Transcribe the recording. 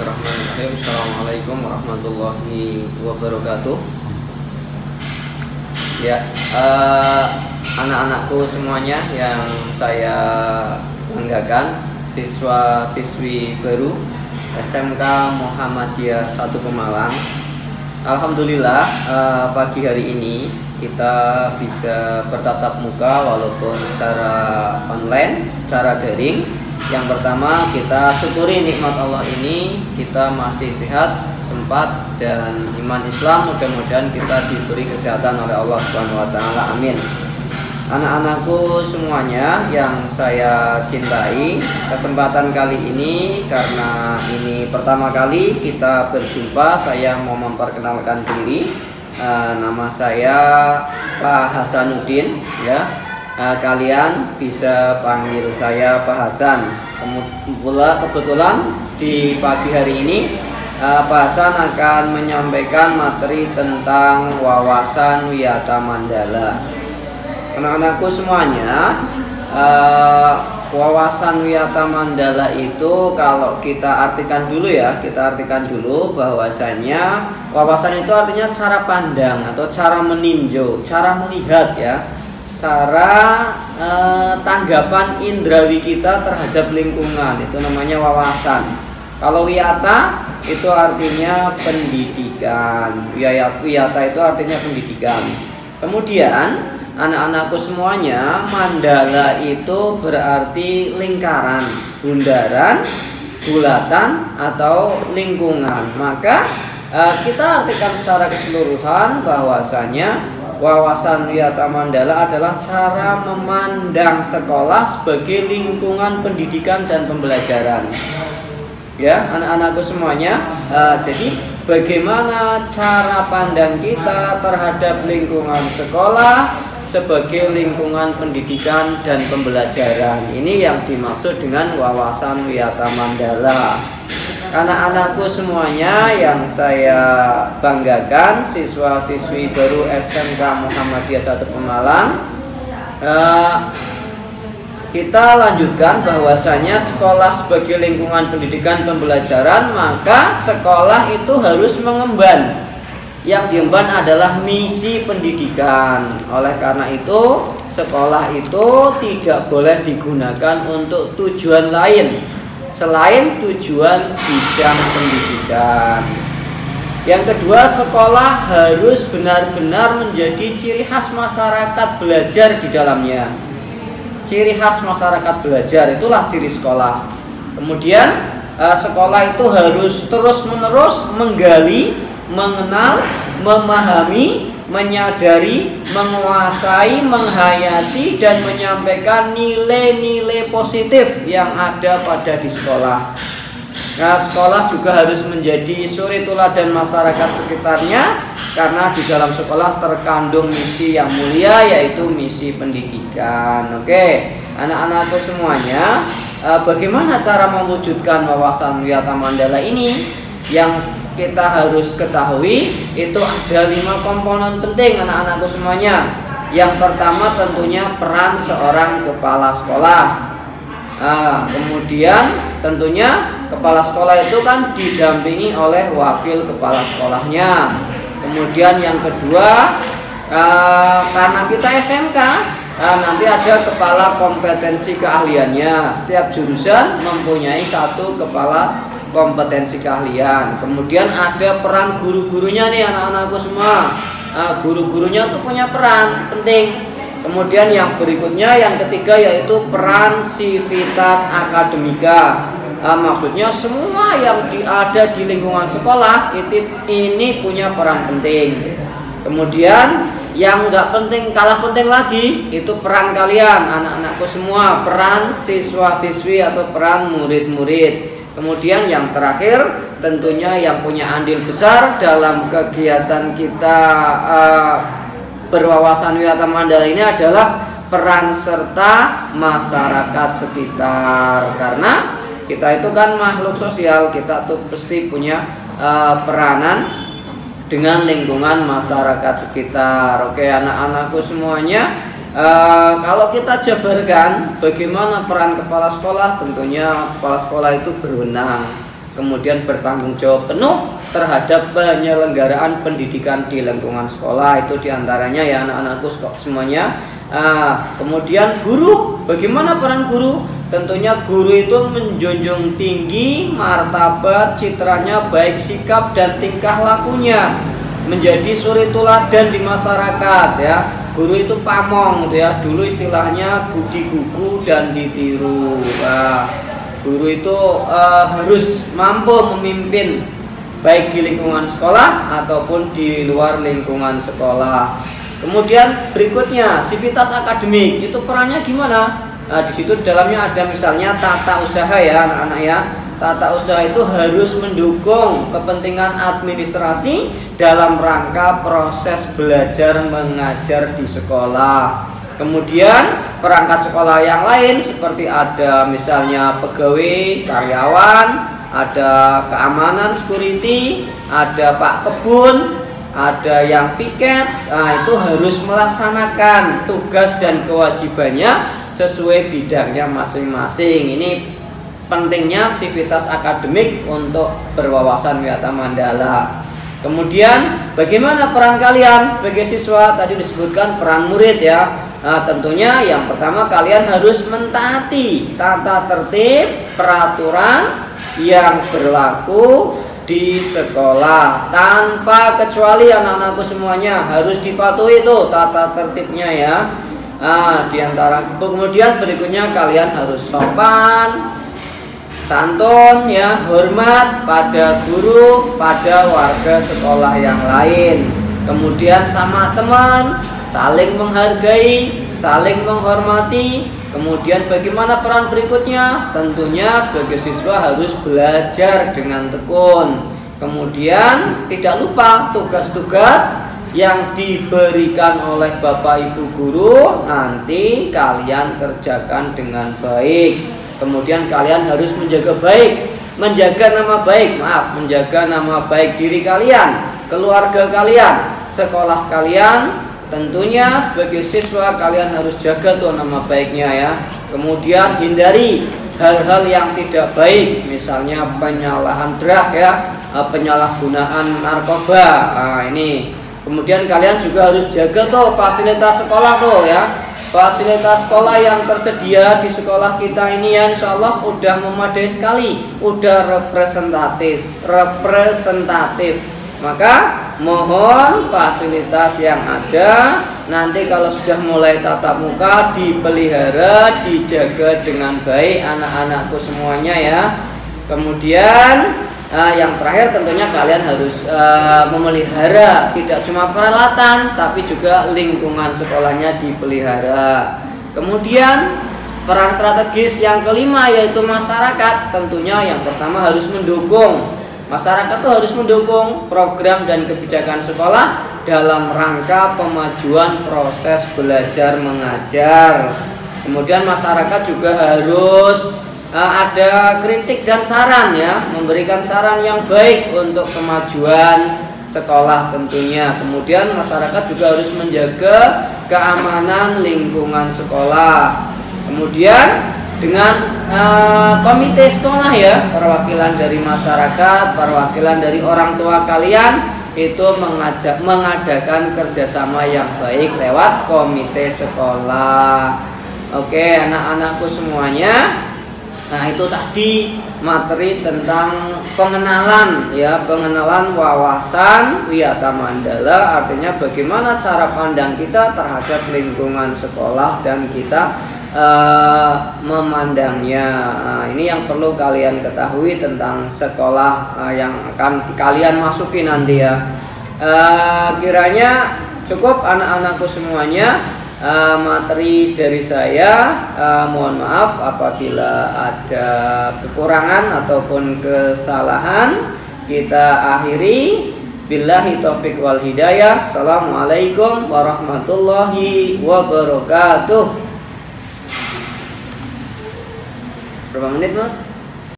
Bismillahirrahmanirrahim. Assalamualaikum warahmatullahi wabarakatuh. Ya, anak-anakku semuanya yang saya banggakan, siswa-siswi baru SMK Muhammadiyah 1 Pemalang. Alhamdulillah, pagi hari ini kita bisa bertatap muka walaupun secara online, secara daring. Yang pertama, kita syukuri nikmat Allah ini, kita masih sehat, sempat, dan iman Islam. Mudah-mudahan kita diberi kesehatan oleh Allah Subhanahu wa Ta'ala. Amin. Anak-anakku semuanya yang saya cintai, kesempatan kali ini karena ini pertama kali kita berjumpa, saya mau memperkenalkan diri. Nama saya Pak Hasanuddin, ya. Kalian bisa panggil saya Pak Hasan. Kebetulan di pagi hari ini Pak Hasan akan menyampaikan materi tentang wawasan wiyata mandala. Anak-anakku semuanya, wawasan wiyata mandala itu kalau kita artikan dulu ya, kita artikan dulu bahwasanya wawasan itu artinya cara pandang atau cara meninjau, cara melihat ya, cara tanggapan indrawi kita terhadap lingkungan, itu namanya wawasan. Kalau wiyata itu artinya pendidikan, wiyata itu artinya pendidikan. Kemudian anak-anakku semuanya, mandala itu berarti lingkaran, bundaran, bulatan, atau lingkungan. Maka kita artikan secara keseluruhan bahwasanya wawasan wiyata mandala adalah cara memandang sekolah sebagai lingkungan pendidikan dan pembelajaran. Ya, anak-anakku semuanya, jadi bagaimana cara pandang kita terhadap lingkungan sekolah sebagai lingkungan pendidikan dan pembelajaran. Ini yang dimaksud dengan wawasan wiyata mandala. Anak-anakku semuanya yang saya banggakan, siswa-siswi baru SMK Muhammadiyah 1 Pemalang, kita lanjutkan bahwasanya sekolah sebagai lingkungan pendidikan pembelajaran, maka sekolah itu harus mengemban. Yang diemban adalah misi pendidikan. Oleh karena itu, sekolah itu tidak boleh digunakan untuk tujuan lain selain tujuan bidang pendidikan. Yang kedua, sekolah harus benar-benar menjadi ciri khas masyarakat belajar di dalamnya. Ciri khas masyarakat belajar itulah ciri sekolah. Kemudian sekolah itu harus terus-menerus menggali, mengenal, memahami, menyadari, menguasai, menghayati, dan menyampaikan nilai-nilai positif yang ada pada di sekolah. Nah, sekolah juga harus menjadi suri teladan masyarakat sekitarnya, karena di dalam sekolah terkandung misi yang mulia, yaitu misi pendidikan. Oke, anak-anakku semuanya, bagaimana cara mewujudkan wawasan wiyata mandala ini? Yang kita harus ketahui itu ada 5 komponen penting, anak-anakku semuanya. Yang pertama tentunya peran seorang kepala sekolah. Kemudian tentunya kepala sekolah itu kan didampingi oleh wakil kepala sekolahnya. Kemudian yang kedua, karena kita SMK, nanti ada kepala kompetensi keahliannya. Setiap jurusan mempunyai 1 kepala kompetensi keahlian. Kemudian ada peran guru-gurunya nih anak-anakku semua. Guru-gurunya tuh punya peran penting. Kemudian yang berikutnya, yang ketiga, yaitu peran sivitas akademika. Maksudnya semua yang ada di lingkungan sekolah ini punya peran penting. Kemudian yang nggak penting, kalah penting lagi, itu peran kalian anak-anakku semua, peran siswa-siswi atau peran murid-murid. Kemudian yang terakhir, tentunya yang punya andil besar dalam kegiatan kita berwawasan wiyata mandala ini adalah peran serta masyarakat sekitar. Karena kita itu kan makhluk sosial, kita tuh pasti punya peranan dengan lingkungan masyarakat sekitar. Oke, anak-anakku semuanya, Kalau kita jabarkan bagaimana peran kepala sekolah, tentunya kepala sekolah itu berwenang kemudian bertanggung jawab penuh terhadap penyelenggaraan pendidikan di lingkungan sekolah. Itu diantaranya ya anak-anakku semuanya. Kemudian guru, bagaimana peran guru? Tentunya guru itu menjunjung tinggi martabat, citranya baik, sikap dan tingkah lakunya, menjadi suri teladan di masyarakat ya. Guru itu pamong gitu ya, dulu istilahnya digugu dan ditiru. Guru itu harus mampu memimpin baik di lingkungan sekolah ataupun di luar lingkungan sekolah. Kemudian berikutnya sivitas akademik, itu perannya gimana? Di situ dalamnya ada misalnya tata usaha ya anak-anak ya. Tata usaha itu harus mendukung kepentingan administrasi dalam rangka proses belajar mengajar di sekolah. Kemudian perangkat sekolah yang lain seperti ada misalnya pegawai, karyawan, ada keamanan, security, ada pak kebun, ada yang piket. Itu harus melaksanakan tugas dan kewajibannya sesuai bidangnya masing-masing. Ini pentingnya sivitas akademik untuk berwawasan wiyata mandala. Kemudian bagaimana peran kalian sebagai siswa? Tadi disebutkan peran murid ya. Tentunya yang pertama kalian harus mentaati tata tertib peraturan yang berlaku di sekolah tanpa kecuali. Anak-anakku semuanya harus dipatuhi itu tata tertibnya ya. Kemudian berikutnya kalian harus sopan, santun ya, hormat pada guru, pada warga sekolah yang lain. Kemudian sama teman, saling menghargai, saling menghormati. Kemudian bagaimana peran berikutnya? Tentunya sebagai siswa harus belajar dengan tekun. Kemudian tidak lupa tugas-tugas yang diberikan oleh Bapak Ibu guru nanti kalian kerjakan dengan baik. Kemudian kalian harus menjaga nama baik diri kalian, keluarga kalian, sekolah kalian. Tentunya sebagai siswa kalian harus jaga tuh nama baiknya ya. Kemudian hindari hal-hal yang tidak baik, misalnya penyalahan drug ya, penyalahgunaan narkoba. Ini. Kemudian kalian juga harus jaga tuh fasilitas sekolah tuh ya. Fasilitas sekolah yang tersedia di sekolah kita ini ya insya Allah udah memadai sekali, udah representatif. Maka mohon fasilitas yang ada nanti kalau sudah mulai tatap muka dipelihara, dijaga dengan baik anak-anakku semuanya ya. Kemudian yang terakhir tentunya kalian harus memelihara tidak cuma peralatan tapi juga lingkungan sekolahnya dipelihara. Kemudian peran strategis yang kelima yaitu masyarakat. Tentunya yang pertama harus mendukung. Masyarakat itu harus mendukung program dan kebijakan sekolah dalam rangka pemajuan proses belajar mengajar. Kemudian masyarakat juga harus ada kritik dan saran ya, memberikan saran yang baik untuk kemajuan sekolah tentunya. Kemudian masyarakat juga harus menjaga keamanan lingkungan sekolah. Kemudian dengan komite sekolah ya, perwakilan dari masyarakat, perwakilan dari orang tua kalian itu mengadakan kerjasama yang baik lewat komite sekolah. Oke anak-anakku semuanya. Nah itu tadi materi tentang pengenalan ya, pengenalan wawasan wiyata mandala, artinya bagaimana cara pandang kita terhadap lingkungan sekolah dan kita memandangnya. Nah, ini yang perlu kalian ketahui tentang sekolah yang akan kalian masuki nanti ya. Kiranya cukup anak-anakku semuanya. Materi dari saya, mohon maaf apabila ada kekurangan ataupun kesalahan. Kita akhiri, billahi taufiq wal hidayah. Assalamualaikum warahmatullahi wabarakatuh. Berapa menit mas?